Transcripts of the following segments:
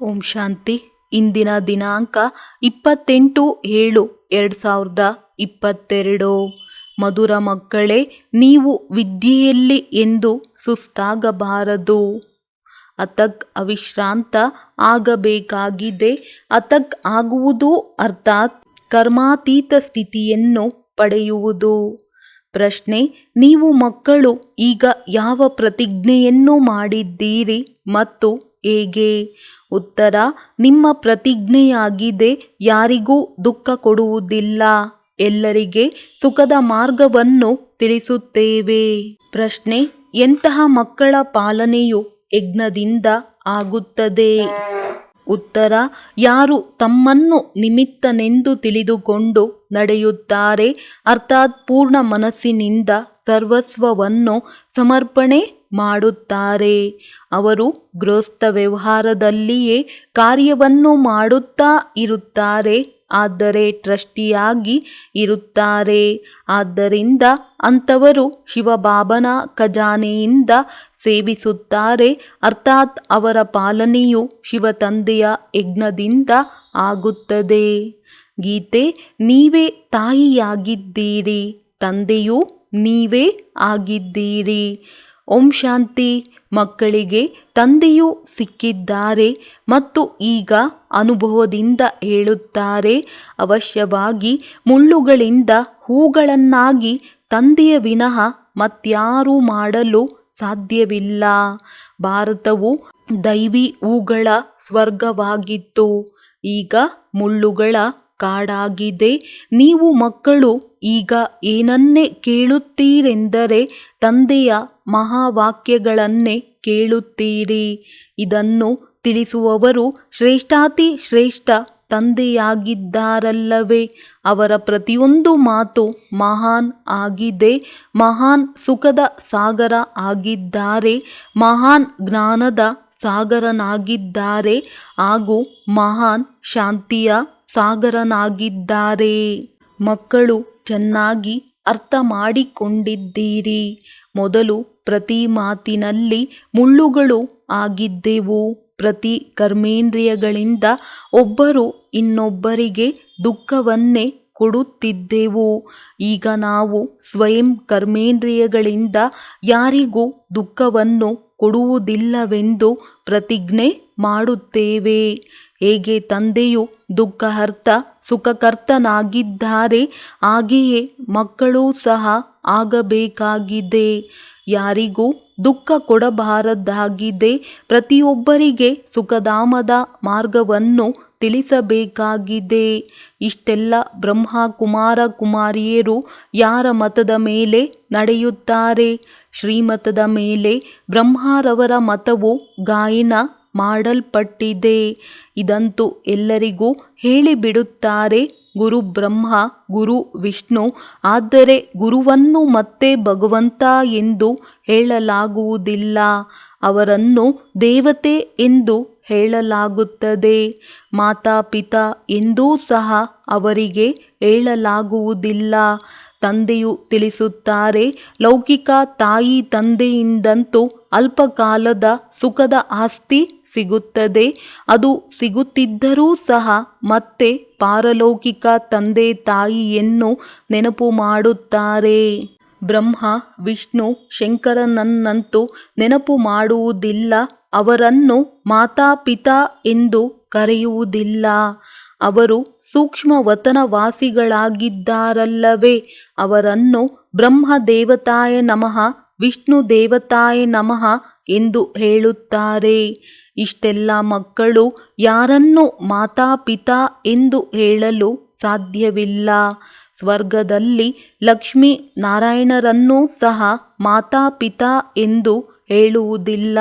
ಓಂ ಶಾಂತಿ. ಇಂದಿನ ದಿನಾಂಕ 28/7/2022. ಮಧುರ ಮಕ್ಕಳೇ, ನೀವು ವಿದ್ಯೆಯಲ್ಲಿ ಎಂದು ಸುಸ್ತಾಗಬಾರದು. ಅಥಕ್ ಅವಿಶ್ರಾಂತ ಆಗಬೇಕಾಗಿದೆ. ಅಥಕ್ ಆಗುವುದು ಅರ್ಥಾತ್ ಕರ್ಮಾತೀತ ಸ್ಥಿತಿಯನ್ನು ಪಡೆಯುವುದು. ಪ್ರಶ್ನೆ: ನೀವು ಮಕ್ಕಳು ಈಗ ಯಾವ ಪ್ರತಿಜ್ಞೆಯನ್ನು ಮಾಡಿದ್ದೀರಿ ಮತ್ತು ಹೇಗೆ? ಉತ್ತರ: ನಿಮ್ಮ ಪ್ರತಿಜ್ಞೆಯಾಗಿದೆ, ಯಾರಿಗೂ ದುಃಖ ಕೊಡುವುದಿಲ್ಲ, ಎಲ್ಲರಿಗೆ ಸುಖದ ಮಾರ್ಗವನ್ನು ತಿಳಿಸುತ್ತೇವೆ. ಪ್ರಶ್ನೆ: ಎಂತಹ ಮಕ್ಕಳ ಪಾಲನೆಯು ಯಜ್ಞದಿಂದ ಆಗುತ್ತದೆ? ಉತ್ತರ: ಯಾರು ತಮ್ಮನ್ನು ನಿಮಿತ್ತನೆಂದು ತಿಳಿದುಕೊಂಡು ನಡೆಯುತ್ತಾರೆ, ಅರ್ಥಾತ್ ಪೂರ್ಣ ಮನಸ್ಸಿನಿಂದ ಸರ್ವಸ್ವವನ್ನು ಸಮರ್ಪಣೆ ಮಾಡುತ್ತಾರೆ. ಅವರು ಗೃಹಸ್ಥ ವ್ಯವಹಾರದಲ್ಲಿಯೇ ಕಾರ್ಯವನ್ನು ಮಾಡುತ್ತಾ ಇರುತ್ತಾರೆ, ಆದರೆ ಟ್ರಸ್ಟಿಯಾಗಿ ಇರುತ್ತಾರೆ. ಆದ್ದರಿಂದ ಅಂಥವರು ಶಿವಬಾಬನ ಖಜಾನೆಯಿಂದ ಸೇವಿಸುತ್ತಾರೆ, ಅರ್ಥಾತ್ ಅವರ ಪಾಲನೆಯು ಶಿವತಂದೆಯ ಯಜ್ಞದಿಂದ ಆಗುತ್ತದೆ. ಗೀತೆ: ನೀವೇ ತಾಯಿಯಾಗಿದ್ದೀರಿ, ತಂದೆಯೂ ನೀವೇ ಆಗಿದ್ದೀರಿ. ಓಂ ಶಾಂತಿ. ಮಕ್ಕಳಿಗೆ ತಂದೆಯು ಸಿಕ್ಕಿದ್ದಾರೆ ಮತ್ತು ಈಗ ಅನುಭವದಿಂದ ಹೇಳುತ್ತಾರೆ, ಅವಶ್ಯವಾಗಿ ಮುಳ್ಳುಗಳಿಂದ ಹೂಗಳನ್ನಾಗಿ ತಂದೆಯ ವಿನಃ ಮತ್ಯಾರೂ ಮಾಡಲು ಸಾಧ್ಯವಿಲ್ಲ. ಭಾರತವು ದೈವಿ ಹೂಗಳ ಸ್ವರ್ಗವಾಗಿತ್ತು, ಈಗ ಮುಳ್ಳುಗಳ ಕಾಡಾಗಿದೆ. ನೀವು ಮಕ್ಕಳು ಈಗ ಏನನ್ನೇ ಕೇಳುತ್ತೀರೆಂದರೆ ತಂದೆಯ ಮಹಾವಾಕ್ಯಗಳನ್ನೇ ಕೇಳುತ್ತೀರಿ. ಇದನ್ನು ತಿಳಿಸುವವರು ಶ್ರೇಷ್ಠಾತಿ ಶ್ರೇಷ್ಠ ತಂದೆಯಾಗಿದ್ದಾರಲ್ಲವೇ? ಅವರ ಪ್ರತಿಯೊಂದು ಮಾತು ಮಹಾನ್ ಆಗಿದೆ. ಮಹಾನ್ ಸುಖದ ಸಾಗರ ಆಗಿದ್ದಾರೆ, ಮಹಾನ್ ಜ್ಞಾನದ ಸಾಗರನಾಗಿದ್ದಾರೆ ಹಾಗೂ ಮಹಾನ್ ಶಾಂತಿಯ ಸಾಗರನಾಗಿದ್ದಾರೆ. ಮಕ್ಕಳು ಚೆನ್ನಾಗಿ ಅರ್ಥ ಮಾಡಿಕೊಂಡಿದ್ದೀರಿ. ಮೊದಲು ಪ್ರತಿ ಮಾತಿನಲ್ಲಿ ಮುಳ್ಳುಗಳು ಆಗಿದ್ದೆವು. ಪ್ರತಿ ಕರ್ಮೇಂದ್ರಿಯಗಳಿಂದ ಒಬ್ಬರು ಇನ್ನೊಬ್ಬರಿಗೆ ದುಃಖವನ್ನೇ ಕೊಡುತ್ತಿದ್ದೆವು. ಈಗ ನಾವು ಸ್ವಯಂ ಕರ್ಮೇಂದ್ರಿಯಗಳಿಂದ ಯಾರಿಗೂ ದುಃಖವನ್ನು ಕೊಡುವುದಿಲ್ಲವೆಂದು ಪ್ರತಿಜ್ಞೆ ಮಾಡುತ್ತೇವೆ. ಹೇಗೆ ತಂದೆಯು ದುಃಖಹರ್ತ ಸುಖಕರ್ತನಾಗಿದ್ದಾರೆ, ಹಾಗೆಯೇ ಮಕ್ಕಳೂ ಸಹ ಆಗಬೇಕಾಗಿದೆ. ಯಾರಿಗೂ ದುಃಖ ಕೊಡಬಾರದಾಗಿದೆ. ಪ್ರತಿಯೊಬ್ಬರಿಗೆ ಸುಖಧಾಮದ ಮಾರ್ಗವನ್ನು ತಿಳಿಸಬೇಕಾಗಿದೆ. ಇಷ್ಟೆಲ್ಲ ಬ್ರಹ್ಮ ಕುಮಾರ ಕುಮಾರಿಯರು ಯಾರ ಮತದ ಮೇಲೆ ನಡೆಯುತ್ತಾರೆ? ಶ್ರೀಮತದ ಮೇಲೆ. ಬ್ರಹ್ಮರವರ ಮತವು ಗಾಯನ ಮಾಡಲ್ಪಟ್ಟಿದೆ. ಇದಂತೂ ಎಲ್ಲರಿಗೂ ಹೇಳಿಬಿಡುತ್ತಾರೆ. ಗುರು ಬ್ರಹ್ಮ, ಗುರು ವಿಷ್ಣು. ಆದರೆ ಗುರುವನ್ನು ಮತ್ತೆ ಭಗವಂತ ಎಂದು ಹೇಳಲಾಗುವುದಿಲ್ಲ, ಅವರನ್ನು ದೇವತೆ ಎಂದು ಹೇಳಲಾಗುತ್ತದೆ. ಮಾತಾಪಿತಾ ಎಂದೂ ಸಹ ಅವರಿಗೆ ಹೇಳಲಾಗುವುದಿಲ್ಲ. ತಂದೆಯು ತಿಳಿಸುತ್ತಾರೆ, ಲೌಕಿಕ ತಾಯಿ ತಂದೆಯಿಂದಂತೂ ಅಲ್ಪಕಾಲದ ಸುಖದ ಆಸ್ತಿ ಸಿಗುತ್ತದೆ. ಅದು ಸಿಗುತ್ತಿದ್ದರೂ ಸಹ ಮತ್ತೆ ಪಾರಲೌಕಿಕ ತಂದೆ ತಾಯಿಯನ್ನು ನೆನಪು ಮಾಡುತ್ತಾರೆ. ಬ್ರಹ್ಮ ವಿಷ್ಣು ಶಂಕರನನ್ನಂತೂ ನೆನಪು ಮಾಡುವುದಿಲ್ಲ. ಅವರನ್ನು ಮಾತಾಪಿತಾ ಎಂದು ಕರೆಯುವುದಿಲ್ಲ. ಅವರು ಸೂಕ್ಷ್ಮ ವತನವಾಸಿಗಳಾಗಿದ್ದಾರಲ್ಲವೇ? ಅವರನ್ನು ಬ್ರಹ್ಮ ದೇವತಾಯ ನಮಃ, ವಿಷ್ಣು ದೇವತಾಯ ನಮಃ ಎಂದು ಹೇಳುತ್ತಾರೆ. ಇಷ್ಟೆಲ್ಲ ಮಕ್ಕಳು ಯಾರನ್ನು ಮಾತಾಪಿತಾ ಎಂದು ಹೇಳಲು ಸಾಧ್ಯವಿಲ್ಲ. ಸ್ವರ್ಗದಲ್ಲಿ ಲಕ್ಷ್ಮೀ ನಾರಾಯಣರನ್ನೂ ಸಹ ಮಾತಾಪಿತಾ ಎಂದು ಹೇಳುವುದಿಲ್ಲ.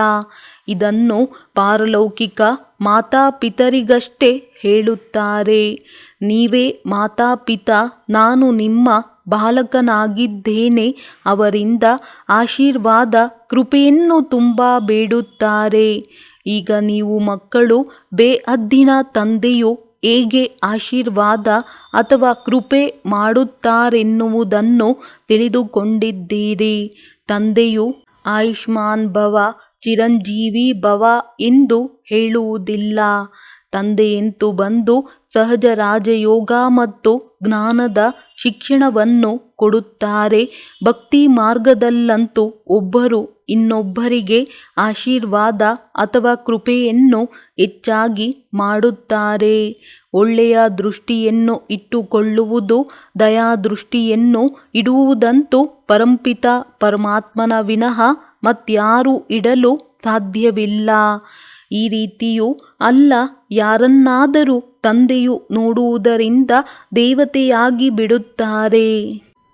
ಇದನ್ನು ಪಾರಲೌಕಿಕ ಮಾತಾಪಿತರಿಗಷ್ಟೇ ಹೇಳುತ್ತಾರೆ. ನೀವೇ ಮಾತಾಪಿತಾ, ನಾನು ನಿಮ್ಮ ಬಾಲಕನಾಗಿದ್ದೇನೆ. ಅವರಿಂದ ಆಶೀರ್ವಾದ ಕೃಪೆಯನ್ನು ತುಂಬ ಬೇಡುತ್ತಾರೆ. ಈಗ ನೀವು ಮಕ್ಕಳು ಬೇಹದ್ದಿನ ತಂದೆಯು ಹೇಗೆ ಆಶೀರ್ವಾದ ಅಥವಾ ಕೃಪೆ ಮಾಡುತ್ತಾರೆನ್ನುವುದನ್ನು ತಿಳಿದುಕೊಂಡಿದ್ದೀರಿ. ತಂದೆಯು ಆಯುಷ್ಮಾನ್ ಭವ, ಚಿರಂಜೀವಿ ಭವ ಎಂದು ಹೇಳುವುದಿಲ್ಲ. ತಂದೆಯಂತೂ ಬಂದು ಸಹಜ ರಾಜಯೋಗ ಮತ್ತು ಜ್ಞಾನದ ಶಿಕ್ಷಣವನ್ನು ಕೊಡುತ್ತಾರೆ. ಭಕ್ತಿ ಮಾರ್ಗದಲ್ಲಂತೂ ಒಬ್ಬರು ಇನ್ನೊಬ್ಬರಿಗೆ ಆಶೀರ್ವಾದ ಅಥವಾ ಕೃಪೆಯನ್ನು ಹೆಚ್ಚಾಗಿ ಮಾಡುತ್ತಾರೆ. ಒಳ್ಳೆಯ ದೃಷ್ಟಿಯನ್ನು ಇಟ್ಟುಕೊಳ್ಳುವುದು, ದಯಾದೃಷ್ಟಿಯನ್ನು ಇಡುವುದಂತೂ ಪರಂಪಿತ ಪರಮಾತ್ಮನ ವಿನಃ ಮತ್ಯಾರೂ ಇಡಲು ಸಾಧ್ಯವಿಲ್ಲ. ಈ ರೀತಿಯೂ ಅಲ್ಲ, ಯಾರನ್ನಾದರೂ ತಂದೆಯು ನೋಡುವುದರಿಂದ ದೇವತೆಯಾಗಿ ಬಿಡುತ್ತಾರೆ.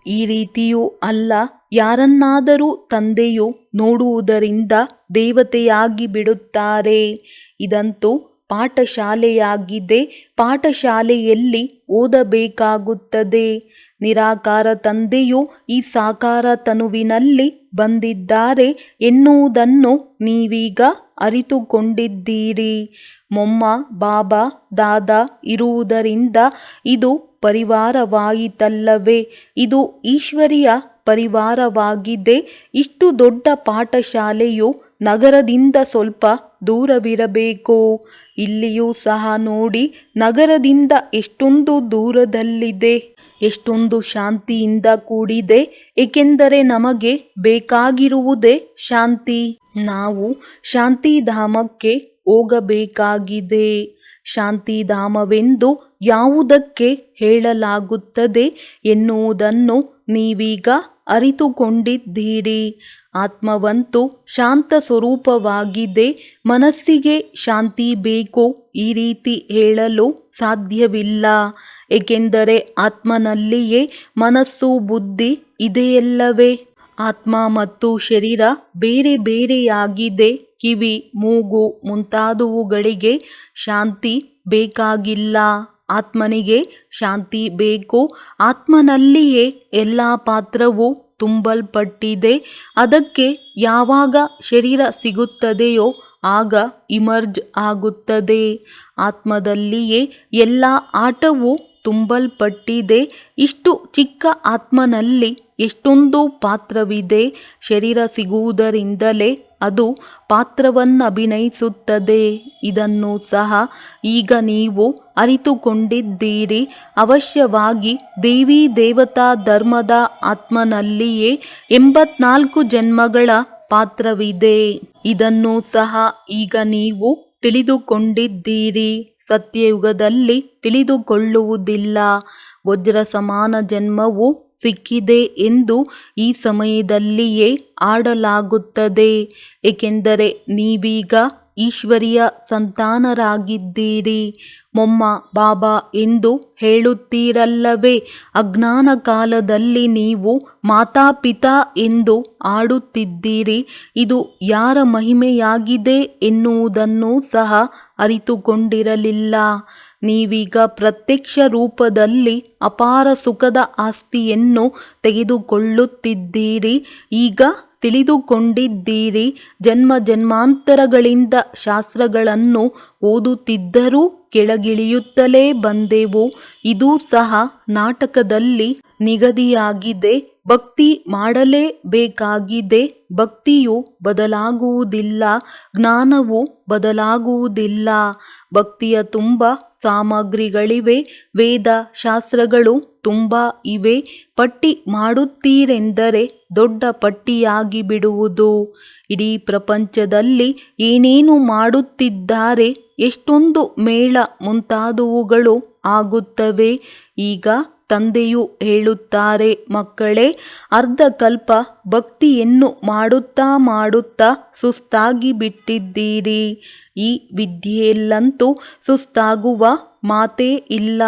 ಈ ರೀತಿಯೂ ಅಲ್ಲ, ಯಾರನ್ನಾದರೂ ತಂದೆಯು ನೋಡುವುದರಿಂದ ದೇವತೆಯಾಗಿ ಬಿಡುತ್ತಾರೆ. ಇದಂತೂ ಪಾಠಶಾಲೆಯಾಗಿದೆ. ಪಾಠಶಾಲೆಯಲ್ಲಿ ಓದಬೇಕಾಗುತ್ತದೆ. ನಿರಾಕಾರ ತಂದೆಯು ಈ ಸಾಕಾರ ತನುವಿನಲ್ಲಿ ಬಂದಿದ್ದಾರೆ ಎನ್ನುವುದನ್ನು ನೀವೀಗ ಅರಿತುಕೊಂಡಿದ್ದೀರಿ. ಮೊಮ್ಮ, ಬಾಬಾ, ದಾದಾ ಇರುವುದರಿಂದ ಇದು ಪರಿವಾರವಾಯಿತಲ್ಲವೇ? ಇದು ಈಶ್ವರಿಯ ಪರಿವಾರವಾಗಿದೆ. ಇಷ್ಟು ದೊಡ್ಡ ಪಾಠಶಾಲೆಯು ನಗರದಿಂದ ಸ್ವಲ್ಪ ದೂರವಿರಬೇಕು. ಇಲ್ಲಿಯೂ ಸಹ ನೋಡಿ, ನಗರದಿಂದ ಎಷ್ಟೊಂದು ದೂರದಲ್ಲಿದೆ, ಎಷ್ಟೊಂದು ಶಾಂತಿಯಿಂದ ಕೂಡಿದೆ. ಏಕೆಂದರೆ ನಮಗೆ ಬೇಕಾಗಿರುವುದೇ ಶಾಂತಿ. ನಾವು ಶಾಂತಿಧಾಮಕ್ಕೆ ಹೋಗಬೇಕಾಗಿದೆ. ಶಾಂತಿಧಾಮವೆಂದು ಯಾವುದಕ್ಕೆ ಹೇಳಲಾಗುತ್ತದೆ ಎನ್ನುವುದನ್ನು ನೀವೀಗ ಅರಿತುಕೊಂಡಿದ್ದೀರಿ. ಆತ್ಮವಂತೂ ಶಾಂತ ಸ್ವರೂಪವಾಗಿದೆ. ಮನಸ್ಸಿಗೆ ಶಾಂತಿ ಬೇಕು ಈ ರೀತಿ ಹೇಳಲು ಸಾಧ್ಯವಿಲ್ಲ. ಏಕೆಂದರೆ ಆತ್ಮನಲ್ಲಿಯೇ ಮನಸ್ಸು ಬುದ್ಧಿ ಇದೆಯಲ್ಲವೇ? ಆತ್ಮ ಮತ್ತು ಶರೀರ ಬೇರೆ ಬೇರೆಯಾಗಿದೆ. ಕಿವಿ, ಮೂಗು ಮುಂತಾದವುಗಳಿಗೆ ಶಾಂತಿ ಬೇಕಾಗಿಲ್ಲ. ಆತ್ಮನಿಗೆ ಶಾಂತಿ ಬೇಕು. ಆತ್ಮನಲ್ಲಿಯೇ ಎಲ್ಲ ಪಾತ್ರವೂ ತುಂಬಲ್ಪಟ್ಟಿದೆ. ಅದಕ್ಕೆ ಯಾವಾಗ ಶರೀರ ಸಿಗುತ್ತದೆಯೋ ಆಗ ಇಮರ್ಜ್ ಆಗುತ್ತದೆ. ಆತ್ಮದಲ್ಲಿಯೇ ಎಲ್ಲ ಆಟವೂ ತುಂಬಲ್ಪಟ್ಟಿದೆ. ಇಷ್ಟು ಚಿಕ್ಕ ಆತ್ಮನಲ್ಲಿ ಎಷ್ಟೊಂದು ಪಾತ್ರವಿದೆ. ಶರೀರ ಸಿಗುವುದರಿಂದಲೇ ಅದು ಪಾತ್ರವನ್ನಭಿನಯಿಸುತ್ತದೆ. ಇದನ್ನು ಸಹ ಈಗ ನೀವು ಅರಿತುಕೊಂಡಿದ್ದೀರಿ. ಅವಶ್ಯವಾಗಿ ದೇವಿ ದೇವತಾ ಧರ್ಮದ ಆತ್ಮನಲ್ಲಿಯೇ 84 ಜನ್ಮಗಳ ಪಾತ್ರವಿದೆ. ಇದನ್ನು ಸಹ ಈಗ ನೀವು ತಿಳಿದುಕೊಂಡಿದ್ದೀರಿ. ಸತ್ಯಯುಗದಲ್ಲಿ ತಿಳಿದುಕೊಳ್ಳುವುದಿಲ್ಲ. ವಜ್ರ ಸಮಾನ ಜನ್ಮವು ಸಿಕ್ಕಿದೆ ಎಂದು ಈ ಸಮಯದಲ್ಲಿಯೇ ಆಡಲಾಗುತ್ತದೆ. ಏಕೆಂದರೆ ನೀವೀಗ ಈಶ್ವರಿಯ ಸಂತಾನರಾಗಿದ್ದೀರಿ. ಮೊಮ್ಮ, ಬಾಬಾ ಎಂದು ಹೇಳುತ್ತೀರಲ್ಲವೇ? ಅಜ್ಞಾನ ಕಾಲದಲ್ಲಿ ನೀವು ಮಾತಾಪಿತಾ ಎಂದು ಆಡುತ್ತಿದ್ದೀರಿ. ಇದು ಯಾರ ಮಹಿಮೆಯಾಗಿದೆ ಎನ್ನುವುದನ್ನು ಸಹ ಅರಿತುಕೊಂಡಿರಲಿಲ್ಲ. ನೀವೀಗ ಪ್ರತ್ಯಕ್ಷ ರೂಪದಲ್ಲಿ ಅಪಾರ ಸುಖದ ಆಸ್ತಿಯನ್ನು ತೆಗೆದುಕೊಳ್ಳುತ್ತಿದ್ದೀರಿ. ಈಗ ತಿಳಿದುಕೊಂಡಿದ್ದೀರಿ. ಜನ್ಮ ಜನ್ಮಾಂತರಗಳಿಂದ ಶಾಸ್ತ್ರಗಳನ್ನು ಓದುತ್ತಿದ್ದರೂ ಕೆಳಗಿಳಿಯುತ್ತಲೇ ಬಂದೆವು. ಇದು ಸಹ ನಾಟಕದಲ್ಲಿ ನಿಗದಿಯಾಗಿದೆ. ಭಕ್ತಿ ಮಾಡಲೇಬೇಕಾಗಿದೆ. ಭಕ್ತಿಯು ಬದಲಾಗುವುದಿಲ್ಲ, ಜ್ಞಾನವು ಬದಲಾಗುವುದಿಲ್ಲ. ಭಕ್ತಿಯ ತುಂಬ ಸಾಮಗ್ರಿಗಳಿವೆ. ವೇದ ಶಾಸ್ತ್ರಗಳು ತುಂಬ ಇವೆ. ಪಟ್ಟಿ ಮಾಡುತ್ತೀರೆಂದರೆ ದೊಡ್ಡ ಪಟ್ಟಿಯಾಗಿ ಬಿಡುವುದು. ಇಡೀ ಪ್ರಪಂಚದಲ್ಲಿ ಏನೇನು ಮಾಡುತ್ತಿದ್ದಾರೆ, ಎಷ್ಟೊಂದು ಮೇಳ ಮುಂತಾದವುಗಳು ಆಗುತ್ತವೆ. ಈಗ ತಂದೆಯು ಹೇಳುತ್ತಾರೆ, ಮಕ್ಕಳೇ, ಅರ್ಧಕಲ್ಪ ಭಕ್ತಿಯನ್ನು ಮಾಡುತ್ತಾ ಮಾಡುತ್ತಾ ಸುಸ್ತಾಗಿ ಬಿಟ್ಟಿದ್ದೀರಿ. ಈ ವಿದ್ಯೆಯಲ್ಲಂತೂ ಸುಸ್ತಾಗುವ ಮಾತೇ ಇಲ್ಲ.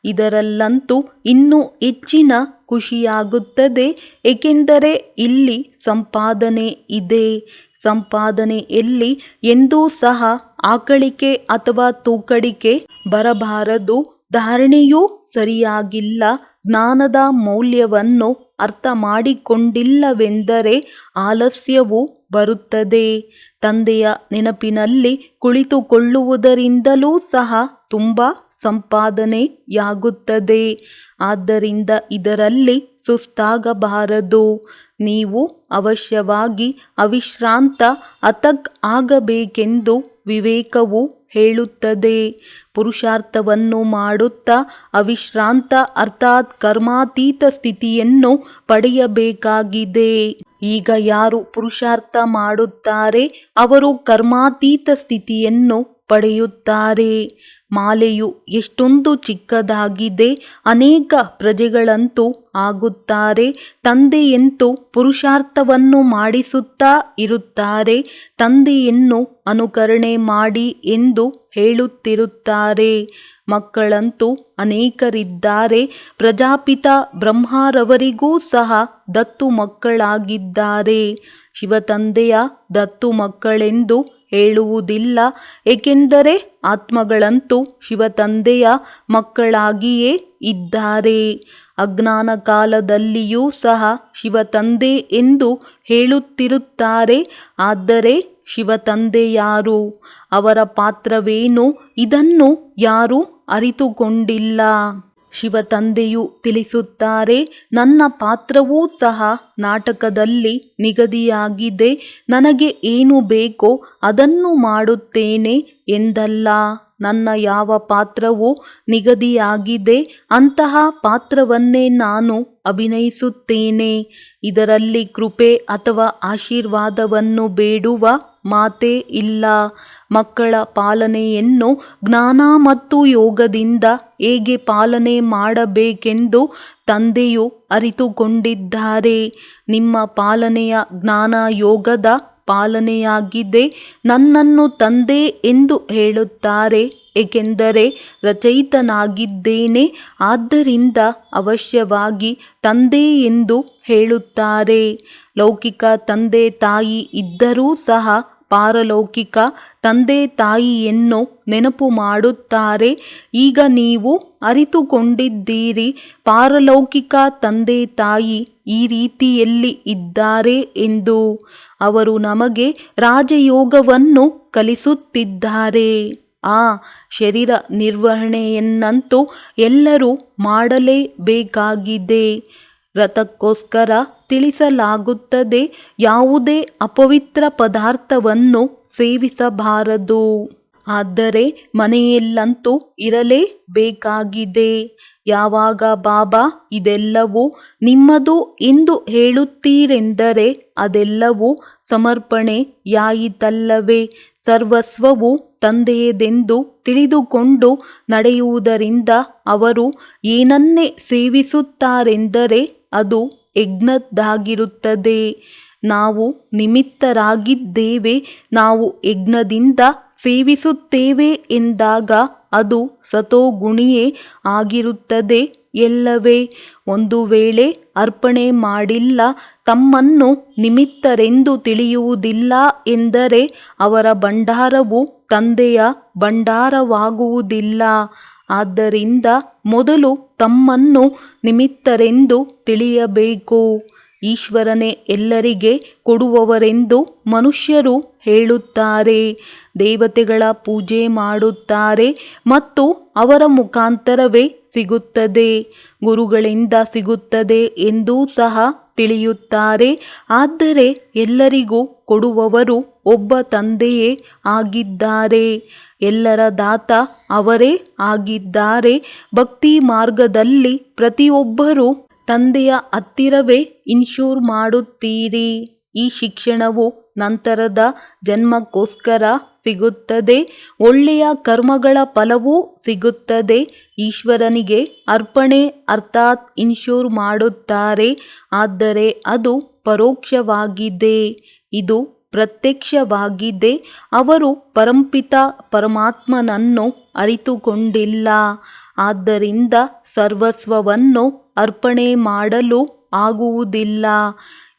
ಇದರಲ್ಲಂತೂ ಇನ್ನೂ ಹೆಚ್ಚಿನ ಖುಷಿಯಾಗುತ್ತದೆ. ಏಕೆಂದರೆ ಇಲ್ಲಿ ಸಂಪಾದನೆ ಇದೆ. ಸಂಪಾದನೆಯಲ್ಲಿ ಎಂದೂ ಸಹ ಆಕಳಿಕೆ ಅಥವಾ ತೂಕಡಿಕೆ ಬರಬಾರದು. ಧಾರಣೆಯೂ ಸರಿಯಾಗಿಲ್ಲ. ಜ್ಞಾನದ ಮೌಲ್ಯವನ್ನು ಅರ್ಥ ಮಾಡಿಕೊಂಡಿಲ್ಲವೆಂದರೆ ಆಲಸ್ಯವು ಬರುತ್ತದೆ. ತಂದೆಯ ನೆನಪಿನಲ್ಲಿ ಕುಳಿತುಕೊಳ್ಳುವುದರಿಂದಲೂ ಸಹ ತುಂಬ ಸಂಪಾದನೆಯಾಗುತ್ತದೆ. ಆದ್ದರಿಂದ ಇದರಲ್ಲಿ ಸುಸ್ತಾಗಬಾರದು. ನೀವು ಅವಶ್ಯವಾಗಿ ಅವಿಶ್ರಾಂತ ಅಥಕ್ ಆಗಬೇಕೆಂದು ವಿವೇಕವು ಹೇಳುತ್ತದೆ. ಪುರುಷಾರ್ಥವನ್ನು ಮಾಡುತ್ತಾ ಅವಿಶ್ರಾಂತ ಅರ್ಥಾತ್ ಕರ್ಮಾತೀತ ಸ್ಥಿತಿಯನ್ನು ಪಡೆಯಬೇಕಾಗಿದೆ. ಈಗ ಯಾರು ಪುರುಷಾರ್ಥ ಮಾಡುತ್ತಾರೆ ಅವರು ಕರ್ಮಾತೀತ ಸ್ಥಿತಿಯನ್ನು ಪಡೆಯುತ್ತಾರೆ. ಮಾಲೆಯು ಎಷ್ಟೊಂದು ಚಿಕ್ಕದಾಗಿದೆ. ಅನೇಕ ಪ್ರಜೆಗಳಂತೂ ಆಗುತ್ತಾರೆ. ತಂದೆಯಂತೂ ಪುರುಷಾರ್ಥವನ್ನು ಮಾಡಿಸುತ್ತಾ ಇರುತ್ತಾರೆ. ತಂದೆಯನ್ನು ಅನುಕರಣೆ ಮಾಡಿ ಎಂದು ಹೇಳುತ್ತಿರುತ್ತಾರೆ. ಮಕ್ಕಳಂತೂ ಅನೇಕರಿದ್ದಾರೆ. ಪ್ರಜಾಪಿತ ಬ್ರಹ್ಮರವರಿಗೂ ಸಹ ದತ್ತು ಮಕ್ಕಳಾಗಿದ್ದಾರೆ. ಶಿವತಂದೆಯ ದತ್ತು ಮಕ್ಕಳೆಂದು ಹೇಳುವುದಿಲ್ಲ, ಏಕೆಂದರೆ ಆತ್ಮಗಳಂತೂ ಶಿವತಂದೆಯ ಮಕ್ಕಳಾಗಿಯೇ ಇದ್ದಾರೆ. ಅಜ್ಞಾನ ಕಾಲದಲ್ಲಿಯೂ ಸಹ ಶಿವತಂದೆ ಎಂದು ಹೇಳುತ್ತಿರುತ್ತಾರೆ. ಆದರೆ ಶಿವತಂದೆ ಯಾರು, ಅವರ ಪಾತ್ರವೇನು, ಇದನ್ನು ಯಾರೂ ಅರಿತುಕೊಂಡಿಲ್ಲ. ಶಿವತಂದೆಯು ತಿಳಿಸುತ್ತಾರೆ, ನನ್ನ ಪಾತ್ರವೂ ಸಹ ನಾಟಕದಲ್ಲಿ ನಿಗದಿಯಾಗಿದೆ. ನನಗೆ ಏನು ಬೇಕೋ ಅದನ್ನು ಮಾಡುತ್ತೇನೆ ಎಂದಲ್ಲ. ನನ್ನ ಯಾವ ಪಾತ್ರವು ನಿಗದಿಯಾಗಿದೆ ಅಂತಹ ಪಾತ್ರವನ್ನೇ ನಾನು ಅಭಿನಯಿಸುತ್ತೇನೆ. ಇದರಲ್ಲಿ ಕೃಪೆ ಅಥವಾ ಆಶೀರ್ವಾದವನ್ನು ಬೇಡುವ ಮಾತೇ ಇಲ್ಲ. ಮಕ್ಕಳ ಪಾಲನೆಯನ್ನು ಜ್ಞಾನ ಮತ್ತು ಯೋಗದಿಂದ ಹೇಗೆ ಪಾಲನೆ ಮಾಡಬೇಕೆಂದು ತಂದೆಯು ಅರಿತುಕೊಂಡಿದ್ದಾರೆ. ನಿಮ್ಮ ಪಾಲನೆಯ ಜ್ಞಾನ ಯೋಗದ ಪಾಲನೆಯಾಗಿದೆ. ನನ್ನನ್ನು ತಂದೆ ಎಂದು ಹೇಳುತ್ತಾರೆ, ಏಕೆಂದರೆ ರಚಯಿತನಾಗಿದ್ದೇನೆ. ಆದ್ದರಿಂದ ಅವಶ್ಯವಾಗಿ ತಂದೆ ಎಂದು ಹೇಳುತ್ತಾರೆ. ಲೌಕಿಕ ತಂದೆ ತಾಯಿ ಇದ್ದರೂ ಸಹ ಪಾರಲೌಕಿಕ ತಂದೆ ತಾಯಿಯನ್ನು ನೆನಪು ಮಾಡುತ್ತಾರೆ. ಈಗ ನೀವು ಅರಿತುಕೊಂಡಿದ್ದೀರಿ, ಪಾರಲೌಕಿಕ ತಂದೆ ತಾಯಿ ಈ ರೀತಿಯಲ್ಲಿ ಇದ್ದಾರೆ ಎಂದು. ಅವರು ನಮಗೆ ರಾಜಯೋಗವನ್ನು ಕಲಿಸುತ್ತಿದ್ದಾರೆ. ಆ ಶರೀರ ನಿರ್ವಹಣೆಯನ್ನಂತೂ ಎಲ್ಲರೂ ಮಾಡಲೇಬೇಕಾಗಿದೆ. ರಥಕ್ಕೋಸ್ಕರ ತಿಳಿಸಲಾಗುತ್ತದೆ, ಯಾವುದೇ ಅಪವಿತ್ರ ಪದಾರ್ಥವನ್ನು ಸೇವಿಸಬಾರದು. ಆದರೆ ಮನೆಯಲ್ಲಂತೂ ಇರಲೇಬೇಕಾಗಿದೆ. ಯಾವಾಗ ಬಾಬಾ ಇದೆಲ್ಲವೂ ನಿಮ್ಮದು ಎಂದು ಹೇಳುತ್ತೀರೆಂದರೆ ಅದೆಲ್ಲವೂ ಸಮರ್ಪಣೆಯಾಯಿತಲ್ಲವೇ. ಸರ್ವಸ್ವವು ತಂದೆಯದೆಂದು ತಿಳಿದುಕೊಂಡು ನಡೆಯುವುದರಿಂದ ಅವರು ಏನನ್ನೇ ಸೇವಿಸುತ್ತಾರೆಂದರೆ ಅದು ಯಜ್ಞದ್ದಾಗಿರುತ್ತದೆ. ನಾವು ನಿಮಿತ್ತರಾಗಿದ್ದೇವೆ. ನಾವು ಯಜ್ಞದಿಂದ ಸೇವಿಸುತ್ತೇವೆ ಎಂದಾಗ ಅದು ಸತೋಗುಣಿಯೇ ಆಗಿರುತ್ತದೆ ಎಲ್ಲವೇ. ಒಂದು ವೇಳೆ ಅರ್ಪಣೆ ಮಾಡಿಲ್ಲ, ತಮ್ಮನ್ನು ನಿಮಿತ್ತರೆಂದು ತಿಳಿಯುವುದಿಲ್ಲ ಎಂದರೆ ಅವರ ಭಂಡಾರವು ತಂದೆಯ ಭಂಡಾರವಾಗುವುದಿಲ್ಲ. ಆದ್ದರಿಂದ ಮೊದಲು ತಮ್ಮನ್ನು ನಿಮಿತ್ತರೆಂದು ತಿಳಿಯಬೇಕು. ಈಶ್ವರನೇ ಎಲ್ಲರಿಗೆ ಕೊಡುವವರೆಂದು ಮನುಷ್ಯರು ಹೇಳುತ್ತಾರೆ. ದೇವತೆಗಳ ಪೂಜೆ ಮಾಡುತ್ತಾರೆ ಮತ್ತು ಅವರ ಮುಖಾಂತರವೇ ಸಿಗುತ್ತದೆ. ಗುರುಗಳಿಂದ ಸಿಗುತ್ತದೆ ಎಂದೂ ಸಹ ತಿಳಿಯುತ್ತಾರೆ. ಆದರೆ ಎಲ್ಲರಿಗೂ ಕೊಡುವವರು ಒಬ್ಬ ತಂದೆಯೇ ಆಗಿದ್ದಾರೆ. ಎಲ್ಲರ ದಾತ ಅವರೇ ಆಗಿದ್ದಾರೆ. ಭಕ್ತಿ ಮಾರ್ಗದಲ್ಲಿ ಪ್ರತಿಯೊಬ್ಬರೂ ತಂದೆಯ ಹತ್ತಿರವೇ ಇನ್ಶೂರ್ ಮಾಡುತ್ತೀರಿ. ಈ ಶಿಕ್ಷಣವು ನಂತರದ ಜನ್ಮಕ್ಕೋಸ್ಕರ ಸಿಗುತ್ತದೆ. ಒಳ್ಳೆಯ ಕರ್ಮಗಳ ಫಲವೂ ಸಿಗುತ್ತದೆ. ಈಶ್ವರನಿಗೆ ಅರ್ಪಣೆ ಅರ್ಥಾತ್ ಇನ್ಶೂರ್ ಮಾಡುತ್ತಾರೆ. ಆದರೆ ಅದು ಪರೋಕ್ಷವಾಗಿದೆ, ಇದು ಪ್ರತ್ಯಕ್ಷವಾಗಿದೆ. ಅವರು ಪರಂಪಿತ ಪರಮಾತ್ಮನನ್ನು ಅರಿತುಕೊಂಡಿಲ್ಲ. ಆದ್ದರಿಂದ ಸರ್ವಸ್ವವನ್ನು ಅರ್ಪಣೆ ಮಾಡಲು ಆಗುವುದಿಲ್ಲ.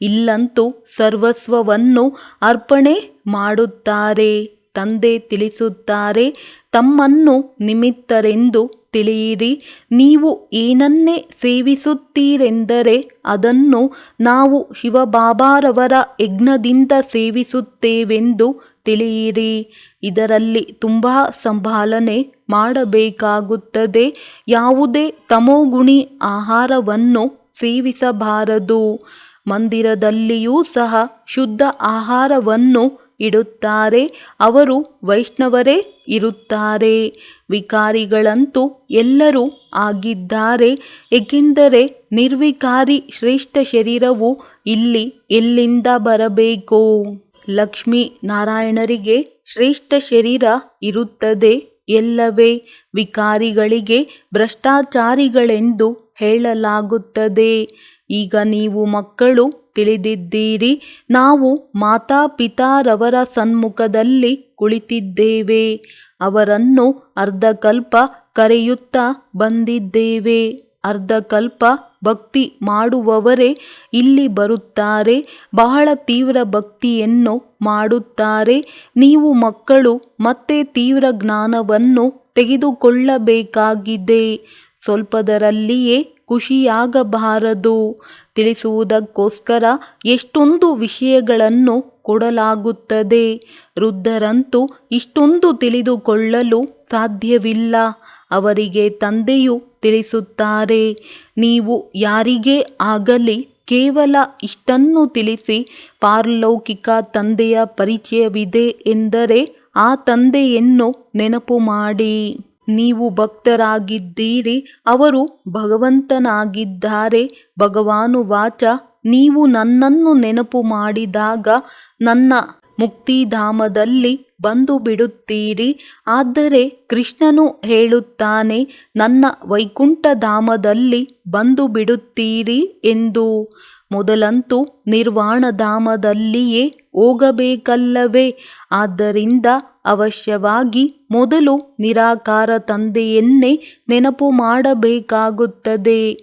ಇಲ್ಲಂತೂ ಸರ್ವಸ್ವವನ್ನು ಅರ್ಪಣೆ ಮಾಡುತ್ತಾರೆ. ತಂದೆ ತಿಳಿಸುತ್ತಾರೆ, ತಮ್ಮನ್ನು ನಿಮಿತ್ತರೆಂದು ತಿಳಿಯಿರಿ. ನೀವು ಏನನ್ನೇ ಸೇವಿಸುತ್ತೀರೆಂದರೆ ಅದನ್ನು ನಾವು ಶಿವಬಾಬಾರವರ ಯಜ್ಞದಿಂದ ಸೇವಿಸುತ್ತೇವೆಂದು ತಿಳಿಯಿರಿ. ಇದರಲ್ಲಿ ತುಂಬ ಸಂಭಾಲನೆ ಮಾಡಬೇಕಾಗುತ್ತದೆ. ಯಾವುದೇ ತಮೋಗುಣಿ ಆಹಾರವನ್ನು ಸೇವಿಸಬಾರದು. ಮಂದಿರದಲ್ಲಿಯೂ ಸಹ ಶುದ್ಧ ಆಹಾರವನ್ನು ಇಡುತ್ತಾರೆ. ಅವರು ವೈಷ್ಣವರೇ ಇರುತ್ತಾರೆ. ವಿಕಾರಿಗಳಂತೂ ಎಲ್ಲರೂ ಆಗಿದ್ದಾರೆ. ಏಕೆಂದರೆ ನಿರ್ವಿಕಾರಿ ಶ್ರೇಷ್ಠ ಶರೀರವು ಇಲ್ಲಿ ಎಲ್ಲಿಂದ ಬರಬೇಕು? ಲಕ್ಷ್ಮೀ ನಾರಾಯಣರಿಗೆ ಶ್ರೇಷ್ಠ ಶರೀರ ಇರುತ್ತದೆ ಎಲ್ಲವೇ? ವಿಕಾರಿಗಳಿಗೆ ಭ್ರಷ್ಟಾಚಾರಿಗಳೆಂದು ಹೇಳಲಾಗುತ್ತದೆ. ಈಗ ನೀವು ಮಕ್ಕಳು ತಿಳಿದಿದ್ದೀರಿ. ನಾವು ಮಾತಾಪಿತಾರವರ ಸನ್ಮುಖದಲ್ಲಿ ಕುಳಿತಿದ್ದೇವೆ. ಅವರನ್ನು ಅರ್ಧಕಲ್ಪ ಕರೆಯುತ್ತಾ ಬಂದಿದ್ದೇವೆ. ಅರ್ಧಕಲ್ಪ ಭಕ್ತಿ ಮಾಡುವವರೇ ಇಲ್ಲಿ ಬರುತ್ತಾರೆ. ಬಹಳ ತೀವ್ರ ಭಕ್ತಿಯನ್ನು ಮಾಡುತ್ತಾರೆ. ನೀವು ಮಕ್ಕಳು ಮತ್ತೆ ತೀವ್ರ ಜ್ಞಾನವನ್ನು ತೆಗೆದುಕೊಳ್ಳಬೇಕಾಗಿದೆ. ಸ್ವಲ್ಪದರಲ್ಲಿಯೇ ಖುಷಿಯಾಗಬಾರದು. ತಿಳಿಸುವುದಕ್ಕೋಸ್ಕರ ಎಷ್ಟೊಂದು ವಿಷಯಗಳನ್ನು ಕೊಡಲಾಗುತ್ತದೆ. ವೃದ್ಧರಂತೂ ಇಷ್ಟೊಂದು ತಿಳಿದುಕೊಳ್ಳಲು ಸಾಧ್ಯವಿಲ್ಲ. ಅವರಿಗೆ ತಂದೆಯು ತಿಳಿಸುತ್ತಾರೆ. ನೀವು ಯಾರಿಗೇ ಆಗಲಿ ಕೇವಲ ಇಷ್ಟನ್ನು ತಿಳಿಸಿ, ಪಾರಲೌಕಿಕ ತಂದೆಯ ಪರಿಚಯವಿದೆ ಎಂದರೆ ಆ ತಂದೆಯನ್ನು ನೆನಪು ಮಾಡಿ. ನೀವು ಭಕ್ತರಾಗಿದ್ದೀರಿ, ಅವರು ಭಗವಂತನಾಗಿದ್ದಾರೆ. ಭಗವಾನುವಾಚ, ನೀವು ನನ್ನನ್ನು ನೆನಪು ಮಾಡಿದಾಗ ನನ್ನ ಮುಕ್ತಿಧಾಮದಲ್ಲಿ ಬಂದು ಬಿಡುತ್ತೀರಿ. ಆದರೆ ಕೃಷ್ಣನು ಹೇಳುತ್ತಾನೆ, ನನ್ನ ವೈಕುಂಠಧಾಮದಲ್ಲಿ ಬಂದು ಬಿಡುತ್ತೀರಿ ಎಂದು. ಮೊದಲಂತೂ ನಿರ್ವಾಣಧಾಮದಲ್ಲಿಯೇ ಹೋಗಬೇಕಲ್ಲವೇ? ಆದ್ದರಿಂದ ಅವಶ್ಯವಾಗಿ ಮೊದಲು ನಿರಾಕಾರ ತಂದೆಯನ್ನೇ ನೆನಪು ಮಾಡಬೇಕಾಗುತ್ತದೆ.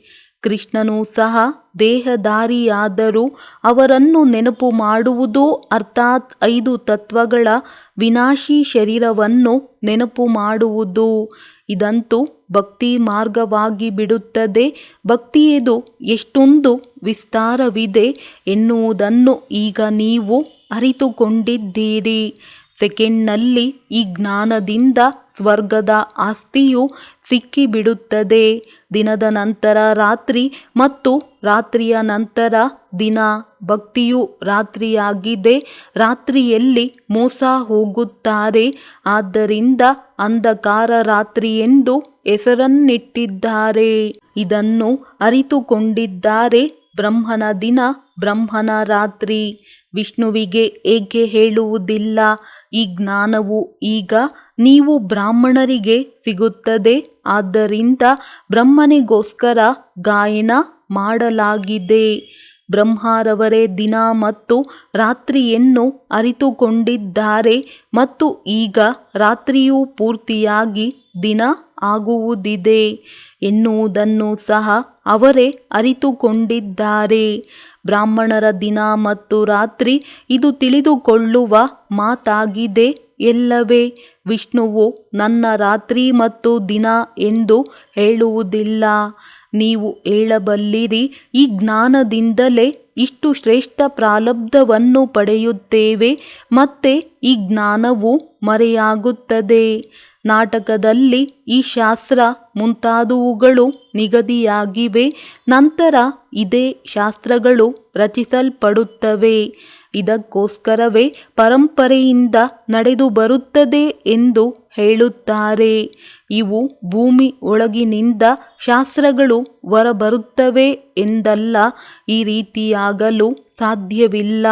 ಕೃಷ್ಣನೂ ಸಹ ದೇಹಧಾರಿಯಾದರೂ ಅವರನ್ನು ನೆನಪು ಮಾಡುವುದು, ಅರ್ಥಾತ್ 5 ತತ್ವಗಳ ವಿನಾಶಿ ಶರೀರವನ್ನು ನೆನಪು ಮಾಡುವುದು. ಇದಂತೂ ಭಕ್ತಿ ಮಾರ್ಗವಾಗಿ ಬಿಡುತ್ತದೆ. ಭಕ್ತಿಯದು ಎಷ್ಟೊಂದು ವಿಸ್ತಾರವಿದೆ ಎನ್ನುವುದನ್ನು ಈಗ ನೀವು ಅರಿತುಕೊಂಡಿದ್ದೀರಿ. ಸೆಕೆಂಡ್ನಲ್ಲಿ ಈ ಜ್ಞಾನದಿಂದ ಸ್ವರ್ಗದ ಆಸ್ತಿಯು ಸಿಕ್ಕಿಬಿಡುತ್ತದೆ. ದಿನದ ನಂತರ ರಾತ್ರಿ ಮತ್ತು ರಾತ್ರಿಯ ನಂತರ ದಿನ. ಭಕ್ತಿಯು ರಾತ್ರಿಯಾಗಿದೆ. ರಾತ್ರಿಯಲ್ಲಿ ಮೋಸ ಹೋಗುತ್ತಾರೆ. ಆದ್ದರಿಂದ ಅಂಧಕಾರ ರಾತ್ರಿ ಎಂದು ಹೆಸರನ್ನಿಟ್ಟಿದ್ದಾರೆ. ಇದನ್ನು ಅರಿತುಕೊಂಡಿದ್ದಾರೆ. ಬ್ರಹ್ಮನ ದಿನ, ಬ್ರಹ್ಮನ ರಾತ್ರಿ. ವಿಷ್ಣುವಿಗೆ ಏಕೆ ಹೇಳುವುದಿಲ್ಲ? ಈ ಜ್ಞಾನವು ಈಗ ನೀವು ಬ್ರಾಹ್ಮಣರಿಗೆ ಸಿಗುತ್ತದೆ. ಆದ್ದರಿಂದ ಬ್ರಹ್ಮನಿಗೋಸ್ಕರ ಗಾಯನ ಮಾಡಲಾಗಿದೆ. ಬ್ರಹ್ಮರವರೇ ದಿನ ಮತ್ತು ರಾತ್ರಿಯನ್ನು ಅರಿತುಕೊಂಡಿದ್ದಾರೆ ಮತ್ತು ಈಗ ರಾತ್ರಿಯು ಪೂರ್ತಿಯಾಗಿ ದಿನ ಆಗುವುದಿದೆ ಎನ್ನುವುದನ್ನು ಸಹ ಅವರೇ ಅರಿತುಕೊಂಡಿದ್ದಾರೆ. ಬ್ರಾಹ್ಮಣರ ದಿನ ಮತ್ತು ರಾತ್ರಿ ಇದು ತಿಳಿದುಕೊಳ್ಳುವ ಮಾತಾಗಿದೆ ಎಲ್ಲವೇ? ವಿಷ್ಣುವು ನನ್ನ ರಾತ್ರಿ ಮತ್ತು ದಿನ ಎಂದು ಹೇಳುವುದಿಲ್ಲ. ನೀವು ಹೇಳಬಲ್ಲಿರಿ, ಈ ಜ್ಞಾನದಿಂದಲೇ ಇಷ್ಟು ಶ್ರೇಷ್ಠ ಪ್ರಾರಬ್ಧವನ್ನು ಪಡೆಯುತ್ತೇವೆ. ಮತ್ತೆ ಈ ಜ್ಞಾನವು ಮರೆಯಾಗುತ್ತದೆ. ನಾಟಕದಲ್ಲಿ ಈ ಶಾಸ್ತ್ರ ಮುಂತಾದವುಗಳು ನಿಗದಿಯಾಗಿವೆ. ನಂತರ ಇದೇ ಶಾಸ್ತ್ರಗಳು ರಚಿಸಲ್ಪಡುತ್ತವೆ. ಇದಕ್ಕೋಸ್ಕರವೇ ಪರಂಪರೆಯಿಂದ ನಡೆದು ಬರುತ್ತದೆ ಎಂದು ಹೇಳುತ್ತಾರೆ. ಇವು ಭೂಮಿ ಒಳಗಿನಿಂದ ಶಾಸ್ತ್ರಗಳು ಹೊರಬರುತ್ತವೆ ಎಂದಲ್ಲ. ಈ ರೀತಿಯಾಗಲು ಸಾಧ್ಯವಿಲ್ಲ.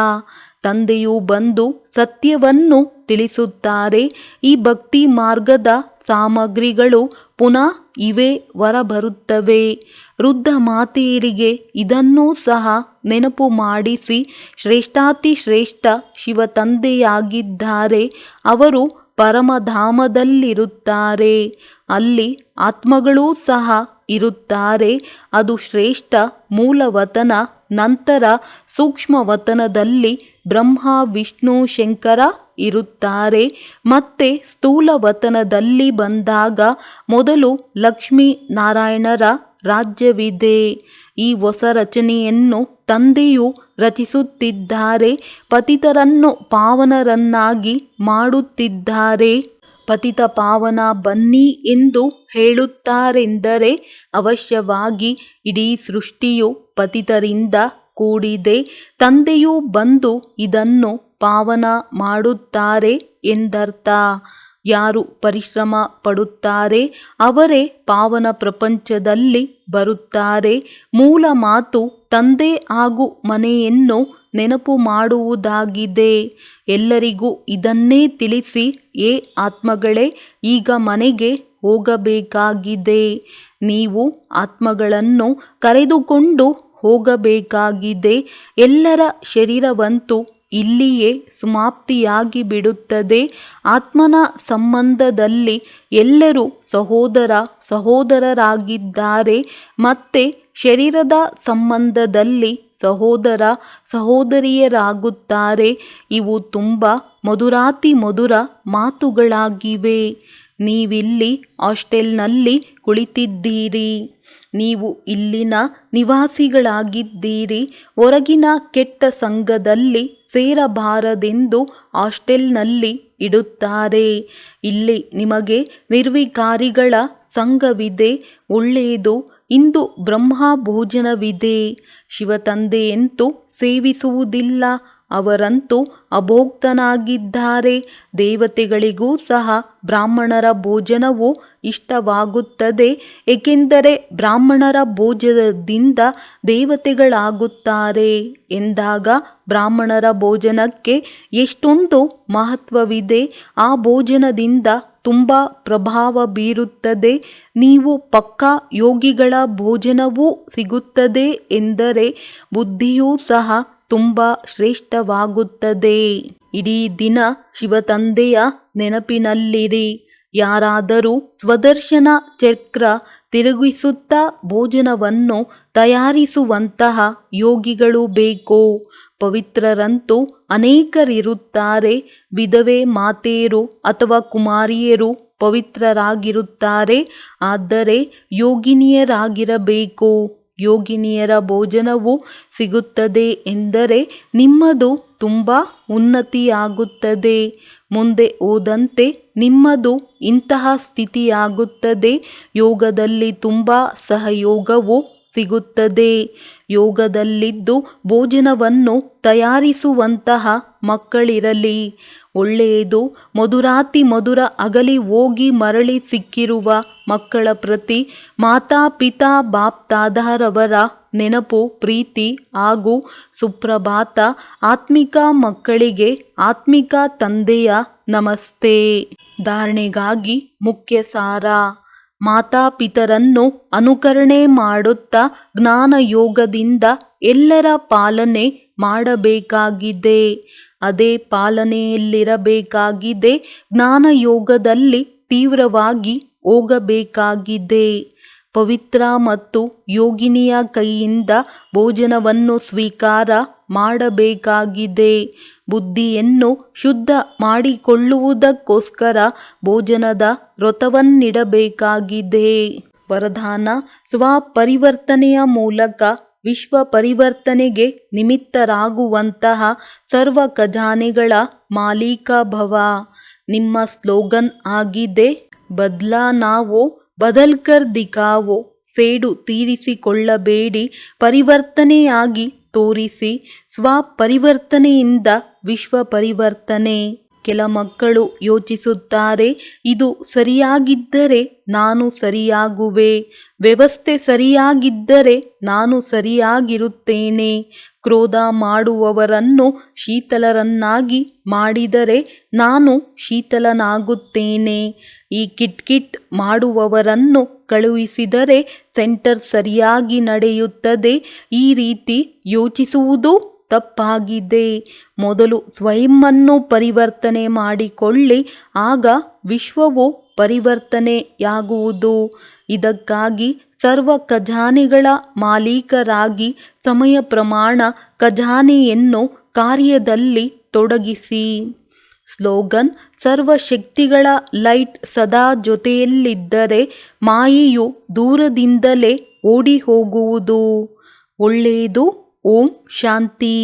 ತಂದೆಯು ಬಂದು ಸತ್ಯವನ್ನು ತಿಳಿಸುತ್ತಾರೆ. ಈ ಭಕ್ತಿ ಮಾರ್ಗದ ಸಾಮಗ್ರಿಗಳು ಪುನಃ ಇವೇ ಹೊರಬರುತ್ತವೆ. ವೃದ್ಧ ಮಾತೆಯರಿಗೆ ಇದನ್ನೂ ಸಹ ನೆನಪು ಮಾಡಿಸಿ. ಶ್ರೇಷ್ಠಾತಿಶ್ರೇಷ್ಠ ಶಿವ ತಂದೆಯಾಗಿದ್ದಾರೆ. ಅವರು ಪರಮಧಾಮದಲ್ಲಿರುತ್ತಾರೆ. ಅಲ್ಲಿ ಆತ್ಮಗಳೂ ಸಹ ಇರುತ್ತಾರೆ. ಅದು ಶ್ರೇಷ್ಠ ಮೂಲವತನ. ನಂತರ ಸೂಕ್ಷ್ಮವತನದಲ್ಲಿ ಬ್ರಹ್ಮ, ವಿಷ್ಣು, ಶಂಕರ ಇರುತ್ತಾರೆ. ಮತ್ತೆ ಸ್ಥೂಲವತನದಲ್ಲಿ ಬಂದಾಗ ಮೊದಲು ಲಕ್ಷ್ಮೀ ನಾರಾಯಣರ ರಾಜ್ಯವಿದೆ. ಈ ಹೊಸ ರಚನೆಯನ್ನು ತಂದೆಯು ರಚಿಸುತ್ತಿದ್ದಾರೆ. ಪತಿತರನ್ನು ಪಾವನರನ್ನಾಗಿ ಮಾಡುತ್ತಿದ್ದಾರೆ. ಪತಿತ ಪಾವನ ಬನ್ನಿ ಎಂದು ಹೇಳುತ್ತಾರೆಂದರೆ ಅವಶ್ಯವಾಗಿ ಇಡೀ ಸೃಷ್ಟಿಯು ಪತಿತರಿಂದ ಕೂಡಿದೆ. ತಂದೆಯು ಬಂದು ಇದನ್ನು ಪಾವನ ಮಾಡುತ್ತಾರೆ ಎಂದರ್ಥ. ಯಾರು ಪರಿಶ್ರಮ ಪಡುತ್ತಾರೆ ಅವರೇ ಪಾವನ ಪ್ರಪಂಚದಲ್ಲಿ ಬರುತ್ತಾರೆ. ಮೂಲ ಮಾತು ತಂದೆ ಹಾಗೂ ಮನೆಯನ್ನು ನೆನಪು ಮಾಡುವುದಾಗಿದೆ. ಎಲ್ಲರಿಗೂ ಇದನ್ನೇ ತಿಳಿಸಿ, ಏ ಆತ್ಮಗಳೇ, ಈಗ ಮನೆಗೆ ಹೋಗಬೇಕಾಗಿದೆ. ನೀವು ಆತ್ಮಗಳನ್ನು ಕರೆದುಕೊಂಡು ಹೋಗಬೇಕಾಗಿದೆ. ಎಲ್ಲರ ಶರೀರವಂತೂ ಇಲ್ಲಿಯೇ ಸಮಾಪ್ತಿಯಾಗಿ ಬಿಡುತ್ತದೆ. ಆತ್ಮನ ಸಂಬಂಧದಲ್ಲಿ ಎಲ್ಲರೂ ಸಹೋದರರಾಗಿದ್ದಾರೆ. ಮತ್ತೆ ಶರೀರದ ಸಂಬಂಧದಲ್ಲಿ ಸಹೋದರ ಸಹೋದರಿಯರಾಗುತ್ತಾರೆ. ಇವು ತುಂಬ ಮಧುರ ಮಾತುಗಳಾಗಿವೆ. ನೀವಿಲ್ಲಿ ಹಾಸ್ಟೆಲ್ನಲ್ಲಿ ಕುಳಿತಿದ್ದೀರಿ. ನೀವು ಇಲ್ಲಿನ ನಿವಾಸಿಗಳಾಗಿದ್ದೀರಿ. ಹೊರಗಿನ ಕೆಟ್ಟ ಸಂಘದಲ್ಲಿ ಸೇರಬಾರದೆಂದು ಹಾಸ್ಟೆಲ್ನಲ್ಲಿ ಇಡುತ್ತಾರೆ. ಇಲ್ಲಿ ನಿಮಗೆ ನಿರ್ವಿಕಾರಿಗಳ ಸಂಘವಿದೆ. ಒಳ್ಳೆಯದು. ಇಂದು ಬ್ರಹ್ಮ ಭೋಜನವಿದೆ. ಶಿವತಂದೆಯಂತೂ ಸೇವಿಸುವುದಿಲ್ಲ. ಅವರಂತೂ ಅಭೋಕ್ತನಾಗಿದ್ದಾರೆ. ದೇವತೆಗಳಿಗೂ ಸಹ ಬ್ರಾಹ್ಮಣರ ಭೋಜನವು ಇಷ್ಟವಾಗುತ್ತದೆ. ಏಕೆಂದರೆ ಬ್ರಾಹ್ಮಣರ ಭೋಜನದಿಂದ ದೇವತೆಗಳಾಗುತ್ತಾರೆ ಎಂದಾಗ ಬ್ರಾಹ್ಮಣರ ಭೋಜನಕ್ಕೆ ಎಷ್ಟೊಂದು ಮಹತ್ವವಿದೆ. ಆ ಭೋಜನದಿಂದ ತುಂಬ ಪ್ರಭಾವ ಬೀರುತ್ತದೆ. ನೀವು ಪಕ್ಕಾ ಯೋಗಿಗಳ ಭೋಜನವೂ ಸಿಗುತ್ತದೆ ಎಂದರೆ ಬುದ್ಧಿಯೂ ಸಹ ತುಂಬ ಶ್ರೇಷ್ಠವಾಗುತ್ತದೆ. ಇಡೀ ದಿನ ಶಿವತಂದೆಯ ನೆನಪಿನಲ್ಲಿರಿ. ಯಾರಾದರೂ ಸ್ವದರ್ಶನ ಚಕ್ರ ತಿರುಗಿಸುತ್ತಾ ಭೋಜನವನ್ನು ತಯಾರಿಸುವಂತಹ ಯೋಗಿಗಳು ಬೇಕು. ಪವಿತ್ರರಂತೂ ಅನೇಕರಿರುತ್ತಾರೆ. ವಿಧವೆ ಮಾತೆಯರು ಅಥವಾ ಕುಮಾರಿಯರು ಪವಿತ್ರರಾಗಿರುತ್ತಾರೆ. ಆದರೆ ಯೋಗಿನಿಯರಾಗಿರಬೇಕು. ಯೋಗಿನಿಯರ ಭೋಜನವು ಸಿಗುತ್ತದೆ ಎಂದರೆ ನಿಮ್ಮದು ತುಂಬ ಉನ್ನತಿಯಾಗುತ್ತದೆ. ಮುಂದೆ ಹೋದಂತೆ ನಿಮ್ಮದು ಇಂತಹ ಸ್ಥಿತಿಯಾಗುತ್ತದೆ. ಯೋಗದಲ್ಲಿ ತುಂಬ ಸಹಯೋಗವು ಸಿಗುತ್ತದೆ. ಯೋಗದಲ್ಲಿದ್ದು ಭೋಜನವನ್ನು ತಯಾರಿಸುವಂತಹ ಮಕ್ಕಳಿರಲಿ. ಒಳ್ಳೆಯದು. ಮಧುರ ಅಗಲಿ ಹೋಗಿ ಮರಳಿ ಸಿಕ್ಕಿರುವ ಮಕ್ಕಳ ಪ್ರತಿ ಮಾತಾಪಿತಾ ಬಾಪ್ದಾದರವರ ನೆನಪು, ಪ್ರೀತಿ ಹಾಗೂ ಸುಪ್ರಭಾತ. ಆತ್ಮಿಕ ಮಕ್ಕಳಿಗೆ ಆತ್ಮಿಕ ತಂದೆಯ ನಮಸ್ತೆ. ಧಾರಣೆಗಾಗಿ ಮುಖ್ಯ ಸಾರ. ಮಾತಾಪಿತರನ್ನು ಅನುಕರಣೆ ಮಾಡುತ್ತಾ ಜ್ಞಾನಯೋಗದಿಂದ ಎಲ್ಲರ ಪಾಲನೆ ಮಾಡಬೇಕಾಗಿದೆ. ಅದೇ ಪಾಲನೆಯಲ್ಲಿರಬೇಕಾಗಿದೆ. ಜ್ಞಾನಯೋಗದಲ್ಲಿ ತೀವ್ರವಾಗಿ ಹೋಗಬೇಕಾಗಿದೆ. ಪವಿತ್ರ ಮತ್ತು ಯೋಗಿನಿಯ ಕೈಯಿಂದ ಭೋಜನವನ್ನು ಸ್ವೀಕಾರ ಮಾಡಬೇಕಾಗಿದೆ. ಬುದ್ಧಿಯನ್ನು ಶುದ್ಧ ಮಾಡಿಕೊಳ್ಳುವುದಕ್ಕೋಸ್ಕರ ಭೋಜನದ ವ್ರತವನ್ನಿಡಬೇಕಾಗಿದೆ. ವರದಾನ: ಸ್ವಪರಿವರ್ತನೆಯ ಮೂಲಕ ವಿಶ್ವ ಪರಿವರ್ತನೆಗೆ ನಿಮಿತ್ತರಾಗುವಂತಹ ಸರ್ವ ಖಜಾನೆಗಳ ಮಾಲೀಕ ಭವ. ನಿಮ್ಮ ಸ್ಲೋಗನ್ ಆಗಿದೆ, ಬದಲಾನಾವೋ ಬದಲ್ಕರ್ ದಿಖಾವೋ. ಸೇಡು ತೀರಿಸಿಕೊಳ್ಳಬೇಡಿ, ಪರಿವರ್ತನೆಯಾಗಿ ತೋರಿಸಿ. ಸ್ವಪರಿವರ್ತನೆಯಿಂದ ವಿಶ್ವ ಪರಿವರ್ತನೆ. ಕೆಲ ಮಕ್ಕಳು ಯೋಚಿಸುತ್ತಾರೆ, ಇದು ಸರಿಯಾಗಿದ್ದರೆ ನಾನು ಸರಿಯಾಗುವೆ, ವ್ಯವಸ್ಥೆ ಸರಿಯಾಗಿದ್ದರೆ ನಾನು ಸರಿಯಾಗಿರುತ್ತೇನೆ. ಕ್ರೋಧ ಮಾಡುವವರನ್ನು ಶೀತಲರನ್ನಾಗಿ ಮಾಡಿದರೆ ನಾನು ಶೀತಲನಾಗುತ್ತೇನೆ. ಈ ಕಿಟ್ ಮಾಡುವವರನ್ನು ಕಳುಹಿಸಿದರೆ ಸೆಂಟರ್ ಸರಿಯಾಗಿ ನಡೆಯುತ್ತದೆ. ಈ ರೀತಿ ಯೋಚಿಸುವುದು ತಪ್ಪಾಗಿದೆ. ಮೊದಲು ಸ್ವಯಂವನ್ನು ಪರಿವರ್ತನೆ ಮಾಡಿಕೊಳ್ಳಿ, ಆಗ ವಿಶ್ವವು ಪರಿವರ್ತನೆಯಾಗುವುದು. ಇದಕ್ಕಾಗಿ ಸರ್ವ ಖಜಾನೆಗಳ ಮಾಲೀಕರಾಗಿ ಸಮಯ ಪ್ರಮಾಣ ಖಜಾನೆಯನ್ನು ಕಾರ್ಯದಲ್ಲಿ ತೊಡಗಿಸಿ. ಸ್ಲೋಗನ್: ಸರ್ವಶಕ್ತಿಗಳ ಲೈಟ್ ಸದಾ ಜೊತೆಯಲ್ಲಿದ್ದರೆ ಮಾಯೆಯು ದೂರದಿಂದಲೇ ಓಡಿ ಹೋಗುವುದು. ಒಳ್ಳೆಯದು. ಓಂ ಶಾಂತಿ.